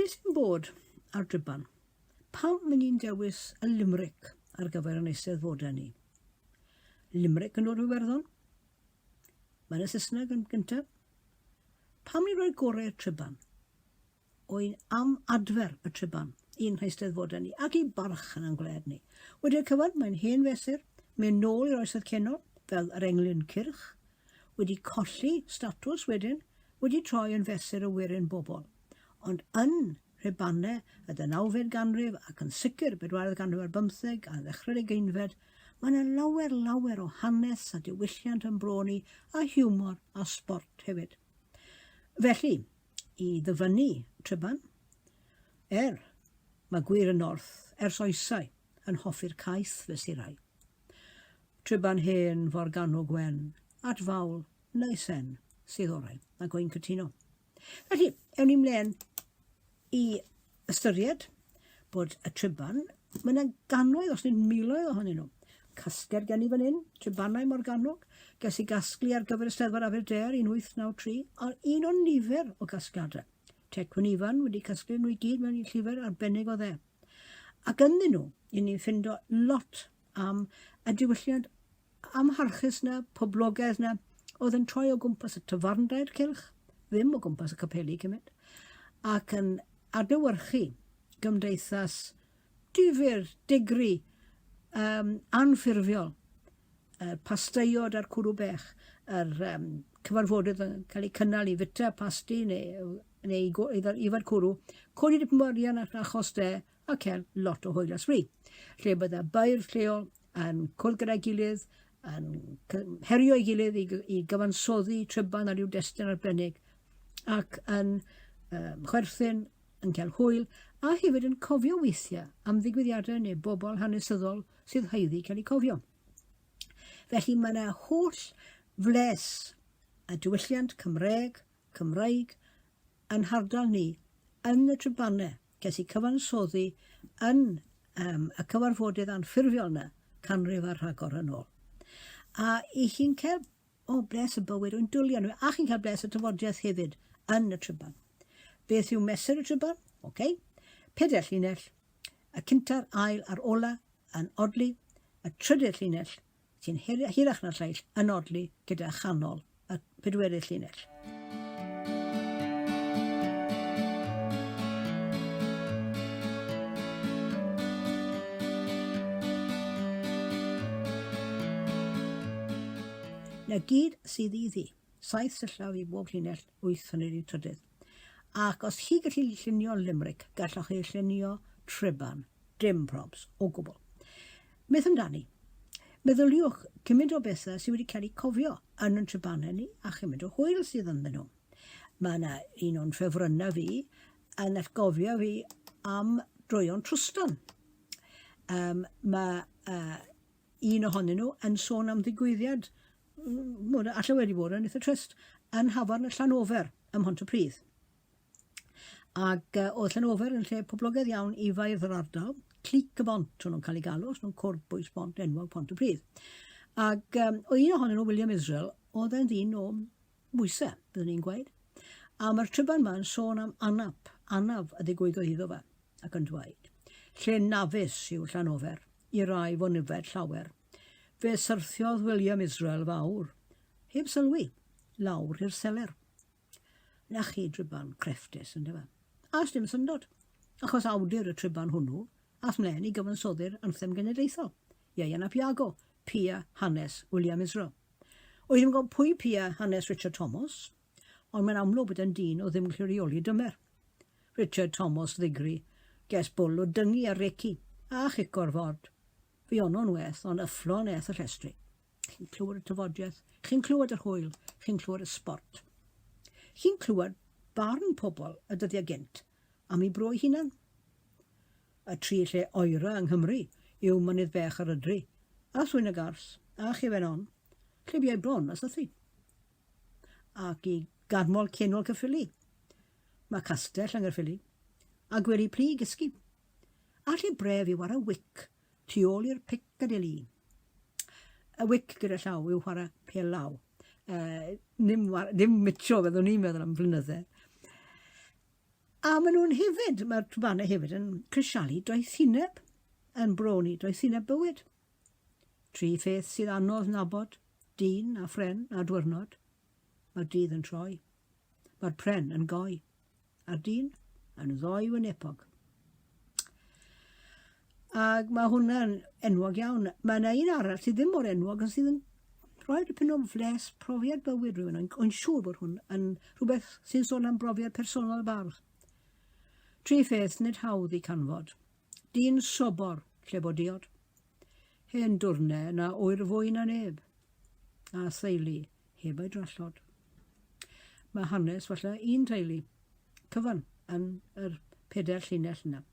Beth sy'n bod ar Triban? Pam mynd ni'n dewis y limerick ar gyfer yn eisteddfodau ni? Limerick yn dod o Iwerddon? Mae'n y Saesneg yn gyntaf? Pam ni'n rhoi gorau y Triban? O'n am adfer y Triban, un eisteddfodau ni, ac i barch yn angled ni. Wedi'r cyfan, mae'n hen fesur, mae'n nôl i'r oesoedd canol, fel yr englyn cyrch, wedi colli statws wedyn, wedi troi yn fesur y wirin bobl. Ond yn Rhibannau y 9fed ganrif ac yn sicr 4edd ganrif ar 15 a ddechrau'r 20fed, mae yna lawer o hanes a diwylliant yn broni a hiwmor a sport hefyd. Felly, i ddyfynnu Triban, mae gwir y north ers oesau yn hoffi'r caeth fes i rai. Triban hen, forganol gwen, at fawl, neu sen, sydd orau, a gwyn cytuno. Felly, ewn ni mlaen i ystyried bod y Triban, mae yna gannoedd, os nid miloedd ohonyn nhw. Casged gen i fan hyn, Tribanau Morgannwg, ges i gasglu ar gyfer y Steddfod Aberdare 1893, a un o'n nifer o casgliadau. Tecwyn Ifan wedi casglu nhw i gyd mewn i llyfr arbennig o dde. Ac ynddyn nhw, i ni'n ffindo lot am y diwylliant amharchus na, poblogaidd na, oedd yn troi o gwmpas y tafarndaid cylch, ddim o gwmpas y capeli cymryd, ac yn adlewyrchu gymdeithas difyr, digri, anffurfiol, pasteiod a'r cwrw bech, yr cyfarfodydd yn cael ei cynnal i fita pasti neu ifad cwrw, codi dipyn borian achos de, a cael lot o hwyl a sfri. Lle bydda bair lleol yn cwrdd gyda'i gilydd, yn herio ei gilydd i gyfansoddi Triban a ryw destun arbennig, ac yn chwerthin, yn cael hwyl, a hefyd yn cofio weithiau am ddigwyddiadau neu bobl hanesyddol sydd heiddi cael eu cofio. Felly mae yna holl fles y diwylliant Cymraeg yn hardal ni yn y Tribanau ges i cyfansoddi yn y cyfarfodydd anffurfiol yna canrif ar rhagor yn ôl. A i chi'n cael bles y bywyd o'n dwlu anw, a chi'n cael bles y tafodiaeth hefyd yn y Triban. Beth yw mesur y Triban? Okay. 4 llinell, y cyntaf ail ar ola yn odli, y 3 llinell sy'n hirach na'r lleill yn odli gyda chanol y 4 llinell. Na gyd sydd i ddi, 7 syllaw i bob llinell, 8 hanner i trydydd. Ac os chi gallu llunio limerick, gallwch chi llunio Triban, dim probs, o gwbl. Beth amdani? Meddyliwch cymryd o bethau sydd wedi cael eu cofio yn y Tribanau ni a chymryd o hwyl sydd ynddyn nhw. Mae yna un o'n ffefrynnau fi yn atgofio fi am droion trwstan. Mae un ohonyn nhw yn sôn am ddigwyddiad, allai wedi bod yn eitha trist, yn Hafarn y Llanofer ym Mhontypridd. Ac oedd Llanofer yn lle poblogaidd iawn i faedd yr ardal, Clic y Bont o'n nhw'n cael ei galw, os nhw'n cwrdd bwys bont enwog Pontypridd. Ac o un ohonyn nhw, William Israel, oedd e'n ddyn o bwysau, byddwn ni'n gweud. A mae'r Triban ma'n sôn am anaf y ddigwyddodd iddo fe, ac yn dweud. Lle nafus yw Llanofer, i rai fo nifed llawer. Fe syrthiodd William Israel fawr, heb sylwi, lawr i'r seler. Na chi Triban crefftus, ynddo fe. A dim syndod, achos awdur y Triban hwnnw, ath mlaen i gyfansoddi'r anthem genedlaethol. Ieian a Piago, Pia hanes William Israel. Oedd ddim yn gwybod pwy Pia hanes Richard Thomas, ond mae'n amlwg bod yn dyn o ddim gallu reoli dymer. Richard Thomas ddigri, ges bwl o dyngu a recu, a chicor ford. Fi o'n weth, ond yfflon eth y llestri. Chi'n clywed y tafodiaeth, chi'n clywed yr hwyl, chi'n clywed y sport. Chi'n clywed barn pobl y dyddiau gynt am ei bro ei hunan. Y 3 lle oera yng Nghymru yw Mynydd Bech ar Ydri, a Thwyn y Gars, a Chyfenon, lle biau bron as ythu. Ac i Gadmol Cenol Cyffili, mae Castell yng Nghaerffili, a Gweri Pli Gysgu. A lle bref yw ar y wic, tu ôl i'r Piccadilly. Y wic gyda llaw yw chwarae pel law. Ddim mitio feddwn ni'n meddwl am flynyddau. A maen nhw'n hefyd, mae'r Tribanau hefyd yn crisialu doethineb yn broni, doethineb bywyd. 3 pheth sydd anodd nabod, dyn a phren a diwrnod. Mae'r dydd yn troi. Mae'r pren yn goi. A'r dyn yn ddoi wynebog. Ac mae hwnna'n enwog iawn. Mae yna un arall sydd ddim mor enwog yn sydd yn rhoi dipyn o fles profiad bywyd rhywun. O'n siŵr bod hwn yn rhywbeth sy'n sôn am brofiad personol bardd. 3 pheth nid hawdd i canfod. Dyn sobor lle bod diod. Hen dwrnau na oer fwy na neb. A theulu heb ei drallod. Mae hanes falle un teulu cyfan yn yr 4 llinell yna.